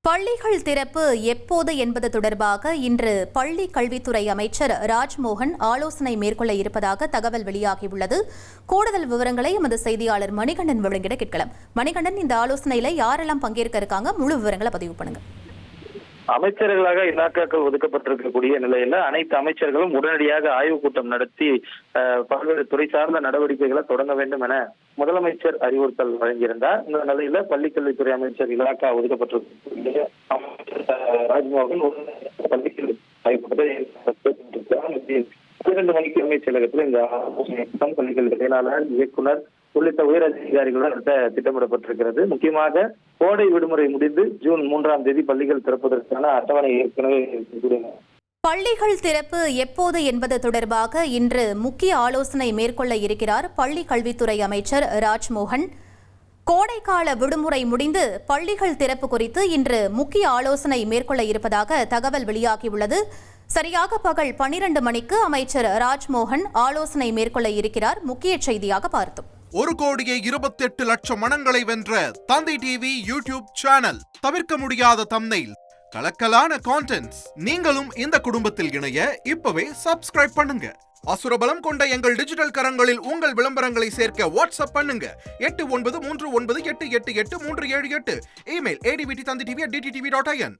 பள்ளிகள் திறப்பு எப்போது என்பது தொடர்பாக இன்று பள்ளி கல்வித்துறை அமைச்சர் ராஜ்மோகன் ஆலோசனை மேற்கொள்ள இருப்பதாக தகவல் வெளியாகியுள்ளது. கூடுதல் விவரங்களை எமது செய்தியாளர் மணிகண்டன் வழங்கிட கேட்கலாம். மணிகண்டன், இந்த ஆலோசனையில யாரெல்லாம் பங்கேற்க இருக்காங்க? முழு விவரங்களை பதிவு பண்ணுங்க. அமைச்சர்களாக இலாக்காக்கள் ஒதுக்கப்பட்டிருக்கக்கூடிய நிலையில அனைத்து அமைச்சர்களும் உடனடியாக ஆய்வுக் கூட்டம் நடத்தி பல்வேறு துறை சார்ந்த நடவடிக்கைகளை தொடங்க வேண்டும் என முதலமைச்சர் அறிவுறுத்தல் வழங்கியிருந்தார். இந்த நிலையில பள்ளிக்கல்வித்துறை அமைச்சர் இலாக்கா ஒதுக்கப்பட்டிருக்கக்கூடிய அமைச்சர் ராஜ்மோகன் பள்ளிக்கல்வி ஆய்வுக்கூட்டத்தை 12 மணிக்கு தலைமைச் செயலகத்தில் இந்த பள்ளிக்கல்வி செயலாளர், இயக்குனர் உள்ளிட்ட உயர் அதிகாரிகளுடன் திட்டமிடப்பட்டிருக்கிறது. முக்கியமாக கோடை விடுமுறை முடிந்து ஜூன் 3ஆம் தேதி பள்ளிகள் திறப்பதற்கான அட்டவணை ஏற்கனவே பள்ளிகள் திறப்பு எப்போது என்பது தொடர்பாக இன்று முக்கிய ஆலோசனை மேற்கொள்ள இருக்கிறார் பள்ளி கல்வித்துறை அமைச்சர் ராஜ்மோகன். கோடைக்கால விடுமுறை முடிந்து பள்ளிகள் திறப்பு குறித்து இன்று முக்கிய ஆலோசனை மேற்கொள்ள இருப்பதாக தகவல் வெளியாகியுள்ளது. சரியாக பகல் 12 மணிக்கு அமைச்சர் ராஜ்மோகன் ஆலோசனை மேற்கொள்ள இருக்கிறார். முக்கிய செய்தியாக பார்த்தோம். 1,28,00,000 மனங்களை வென்ற தந்தி டிவி யூடியூப் சேனல். தவிர்க்க முடியாத தம்ப்நெயில், கலக்கலான கான்டென்ட்ஸ். நீங்களும் இந்த குடும்பத்தில் இணைய இப்பவே சப்ஸ்கிரைப் பண்ணுங்க. அசுரபலம் கொண்ட எங்கள் டிஜிட்டல் கரங்களில் உங்கள் விளம்பரங்களை சேர்க்க வாட்ஸ்அப் பண்ணுங்க. 8939888838. Email advtthanditv@dttv.in.